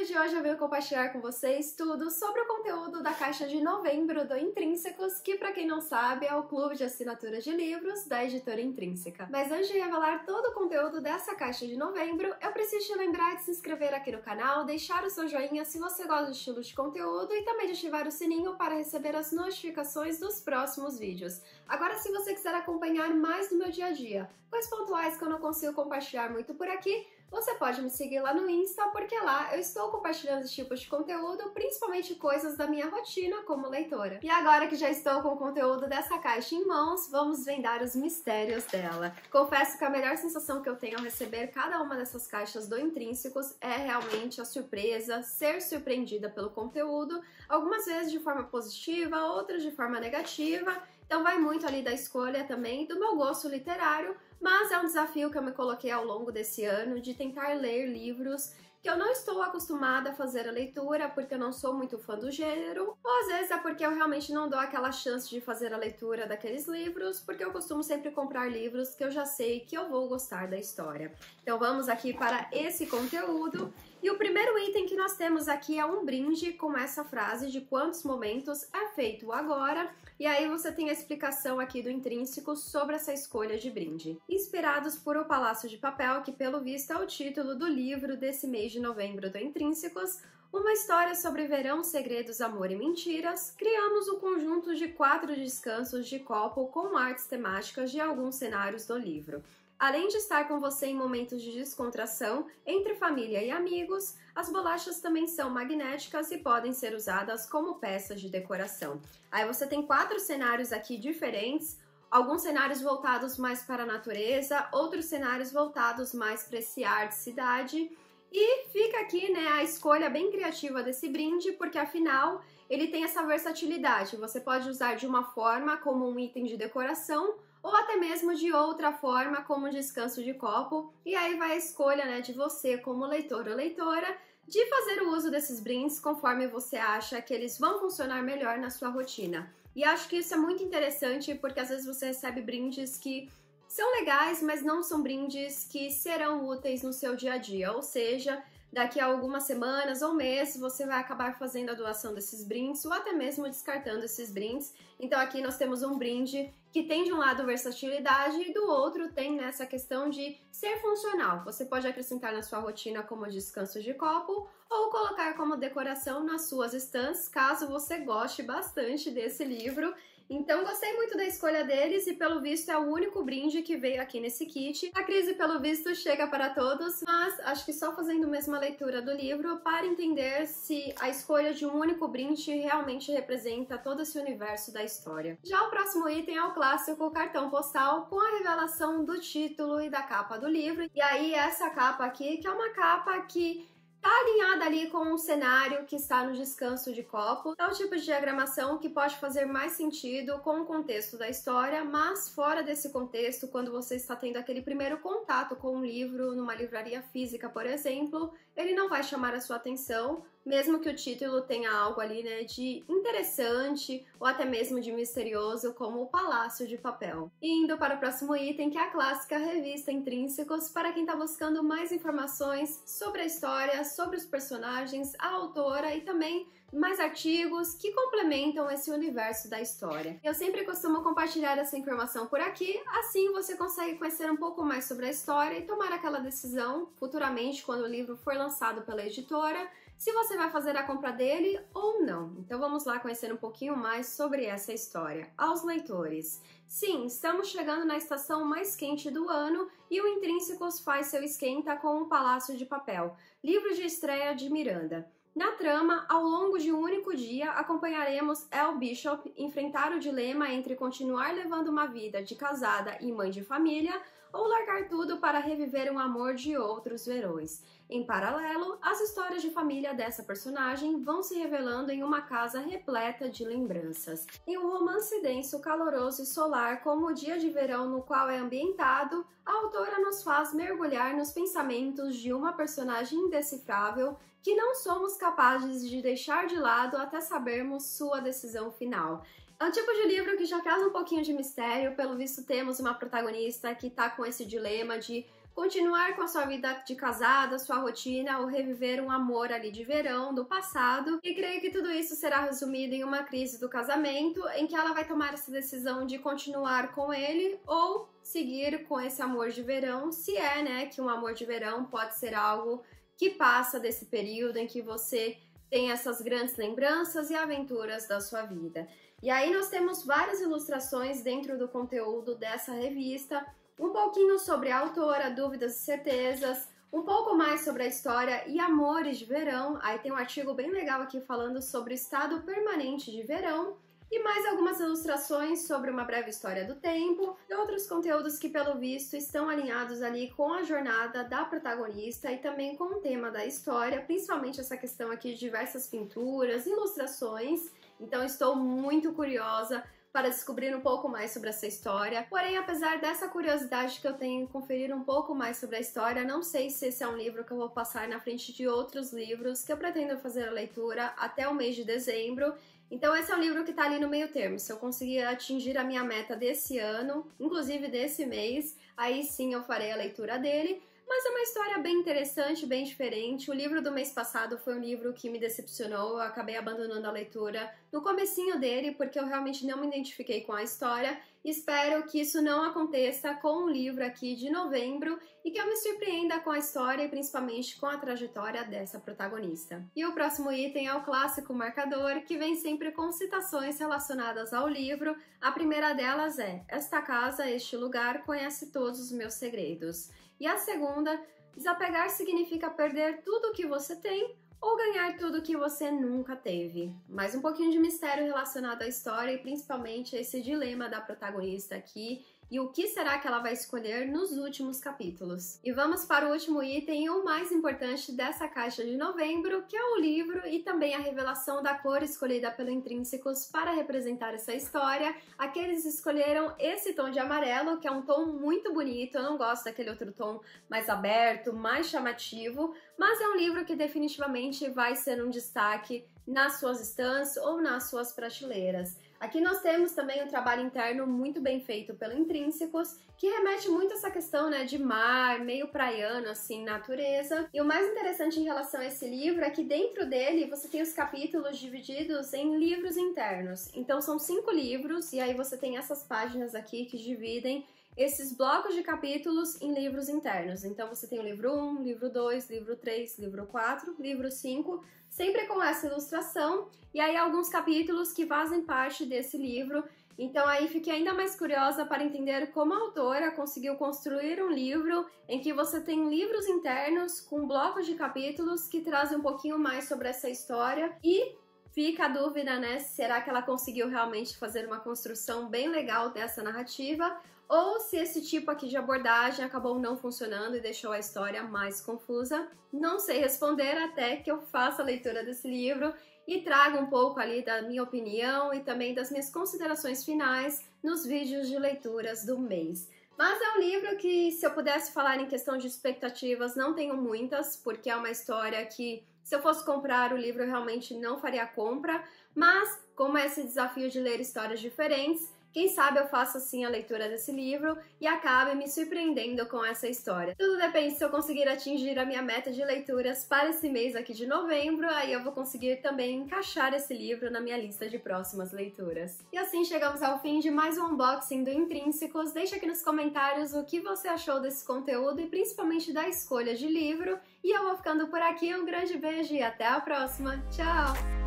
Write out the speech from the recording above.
vídeo de hoje eu venho compartilhar com vocês tudo sobre o conteúdo da caixa de novembro do Intrínsecos, que pra quem não sabe é o clube de assinatura de livros da editora Intrínseca. Mas antes de revelar todo o conteúdo dessa caixa de novembro, eu preciso te lembrar de se inscrever aqui no canal, deixar o seu joinha se você gosta do estilo de conteúdo e também de ativar o sininho para receber as notificações dos próximos vídeos. Agora, se você quiser acompanhar mais do meu dia a dia, coisas pontuais que eu não consigo compartilhar muito por aqui, você pode me seguir lá no Insta, porque lá eu estou compartilhando esse tipo de conteúdo, principalmente coisas da minha rotina como leitora. E agora que já estou com o conteúdo dessa caixa em mãos, vamos desvendar os mistérios dela. Confesso que a melhor sensação que eu tenho ao receber cada uma dessas caixas do Intrínsecos é realmente a surpresa, ser surpreendida pelo conteúdo, algumas vezes de forma positiva, outras de forma negativa. Então vai muito ali da escolha também do meu gosto literário, mas é um desafio que eu me coloquei ao longo desse ano de tentar ler livros que eu não estou acostumada a fazer a leitura porque eu não sou muito fã do gênero, ou às vezes é porque eu realmente não dou aquela chance de fazer a leitura daqueles livros, porque eu costumo sempre comprar livros que eu já sei que eu vou gostar da história. Então vamos aqui para esse conteúdo. E o primeiro item que nós temos aqui é um brinde com essa frase de quantos momentos é feito agora. E aí você tem a explicação aqui do Intrínseco sobre essa escolha de brinde. Inspirados por O Palácio de Papel, que pelo visto é o título do livro desse mês de novembro do Intrínsecos, uma história sobre verão, segredos, amor e mentiras, criamos um conjunto de 4 descansos de copo com artes temáticas de alguns cenários do livro. Além de estar com você em momentos de descontração, entre família e amigos, as bolachas também são magnéticas e podem ser usadas como peças de decoração. Aí você tem 4 cenários aqui diferentes, alguns cenários voltados mais para a natureza, outros cenários voltados mais para esse ar de cidade. E fica aqui, né, a escolha bem criativa desse brinde, porque afinal ele tem essa versatilidade. Você pode usar de uma forma como um item de decoração, ou até mesmo de outra forma, como um descanso de copo, e aí vai a escolha, né, de você, como leitor ou leitora, de fazer o uso desses brindes conforme você acha que eles vão funcionar melhor na sua rotina. E acho que isso é muito interessante, porque às vezes você recebe brindes que são legais, mas não são brindes que serão úteis no seu dia a dia, ou seja, daqui a algumas semanas ou meses você vai acabar fazendo a doação desses brindes ou até mesmo descartando esses brindes. Então aqui nós temos um brinde que tem de um lado versatilidade e do outro tem nessa questão de ser funcional. Você pode acrescentar na sua rotina como descanso de copo ou colocar como decoração nas suas estantes, caso você goste bastante desse livro. Então gostei muito da escolha deles e pelo visto é o único brinde que veio aqui nesse kit. A crise pelo visto chega para todos, mas acho que só fazendo mesmo a leitura do livro para entender se a escolha de um único brinde realmente representa todo esse universo da história. Já o próximo item é o clássico cartão postal com a revelação do título e da capa do livro. E aí essa capa aqui, que é uma capa que tá alinhada ali com o cenário que está no descanso de copo. É o tipo de diagramação que pode fazer mais sentido com o contexto da história, mas fora desse contexto, quando você está tendo aquele primeiro contato com um livro numa livraria física, por exemplo, ele não vai chamar a sua atenção, mesmo que o título tenha algo ali, né, de interessante ou até mesmo de misterioso, como O Palácio de Papel. E indo para o próximo item, que é a clássica revista Intrínsecos, para quem está buscando mais informações sobre a história, sobre os personagens, a autora e também mais artigos que complementam esse universo da história. Eu sempre costumo compartilhar essa informação por aqui, assim você consegue conhecer um pouco mais sobre a história e tomar aquela decisão futuramente quando o livro for lançado pela editora, se você vai fazer a compra dele ou não. Então vamos lá conhecer um pouquinho mais sobre essa história. Aos leitores. Sim, estamos chegando na estação mais quente do ano e o Intrínsecos faz seu esquenta com O Palácio de Papel, livro de estreia de Miranda. Na trama, ao longo de um único dia, acompanharemos Elle Bishop enfrentar o dilema entre continuar levando uma vida de casada e mãe de família ou largar tudo para reviver um amor de outros verões. Em paralelo, as histórias de família dessa personagem vão se revelando em uma casa repleta de lembranças. Em um romance denso, caloroso e solar como o dia de verão no qual é ambientado, a autora nos faz mergulhar nos pensamentos de uma personagem indecifrável que não somos capazes de deixar de lado até sabermos sua decisão final. É um tipo de livro que já causa um pouquinho de mistério, pelo visto temos uma protagonista que tá com esse dilema de continuar com a sua vida de casada, sua rotina ou reviver um amor ali de verão do passado. E creio que tudo isso será resumido em uma crise do casamento, em que ela vai tomar essa decisão de continuar com ele ou seguir com esse amor de verão, se é, né, que um amor de verão pode ser algo que passa desse período em que você tem essas grandes lembranças e aventuras da sua vida. E aí nós temos várias ilustrações dentro do conteúdo dessa revista, um pouquinho sobre a autora, dúvidas e certezas, um pouco mais sobre a história e amores de verão. Aí tem um artigo bem legal aqui falando sobre o estado permanente de verão e mais algumas ilustrações sobre uma breve história do tempo e outros conteúdos que, pelo visto, estão alinhados ali com a jornada da protagonista e também com o tema da história, principalmente essa questão aqui de diversas pinturas, ilustrações. Então estou muito curiosa para descobrir um pouco mais sobre essa história. Porém, apesar dessa curiosidade que eu tenho em conferir um pouco mais sobre a história, não sei se esse é um livro que eu vou passar na frente de outros livros que eu pretendo fazer a leitura até o mês de dezembro. Então esse é um livro que está ali no meio termo. Se eu conseguir atingir a minha meta desse ano, inclusive desse mês, aí sim eu farei a leitura dele. Mas é uma história bem interessante, bem diferente. O livro do mês passado foi um livro que me decepcionou, eu acabei abandonando a leitura no comecinho dele, porque eu realmente não me identifiquei com a história. Espero que isso não aconteça com o livro aqui de novembro e que eu me surpreenda com a história e principalmente com a trajetória dessa protagonista. E o próximo item é o clássico marcador, que vem sempre com citações relacionadas ao livro. A primeira delas é: esta casa, este lugar, conhece todos os meus segredos. E a segunda, desapegar significa perder tudo o que você tem ou ganhar tudo o que você nunca teve. Mais um pouquinho de mistério relacionado à história e principalmente esse dilema da protagonista aqui e o que será que ela vai escolher nos últimos capítulos. E vamos para o último item e o mais importante dessa caixa de novembro, que é o livro e também a revelação da cor escolhida pelo Intrínsecos para representar essa história. Aqui eles escolheram esse tom de amarelo, que é um tom muito bonito. Eu não gosto daquele outro tom mais aberto, mais chamativo, mas é um livro que definitivamente vai ser um destaque nas suas estantes ou nas suas prateleiras. Aqui nós temos também um trabalho interno muito bem feito pelo Intrínsecos, que remete muito a essa questão, né, de mar, meio praiano, assim, natureza. E o mais interessante em relação a esse livro é que dentro dele você tem os capítulos divididos em livros internos. Então são 5 livros e aí você tem essas páginas aqui que dividem esses blocos de capítulos em livros internos. Então você tem o livro 1, livro 2, livro 3, livro 4, livro 5, sempre com essa ilustração, e aí alguns capítulos que fazem parte desse livro. Então aí fiquei ainda mais curiosa para entender como a autora conseguiu construir um livro em que você tem livros internos com blocos de capítulos que trazem um pouquinho mais sobre essa história. E fica a dúvida, né, será que ela conseguiu realmente fazer uma construção bem legal dessa narrativa, ou se esse tipo aqui de abordagem acabou não funcionando e deixou a história mais confusa. Não sei responder até que eu faça a leitura desse livro e traga um pouco ali da minha opinião e também das minhas considerações finais nos vídeos de leituras do mês. Mas é um livro que, se eu pudesse falar em questão de expectativas, não tenho muitas, porque é uma história que, se eu fosse comprar o livro, eu realmente não faria a compra, mas como é esse desafio de ler histórias diferentes, quem sabe eu faça assim a leitura desse livro e acabe me surpreendendo com essa história. Tudo depende se eu conseguir atingir a minha meta de leituras para esse mês aqui de novembro, aí eu vou conseguir também encaixar esse livro na minha lista de próximas leituras. E assim chegamos ao fim de mais um unboxing do Intrínsecos. Deixa aqui nos comentários o que você achou desse conteúdo e principalmente da escolha de livro. E eu vou ficando por aqui, um grande beijo e até a próxima. Tchau!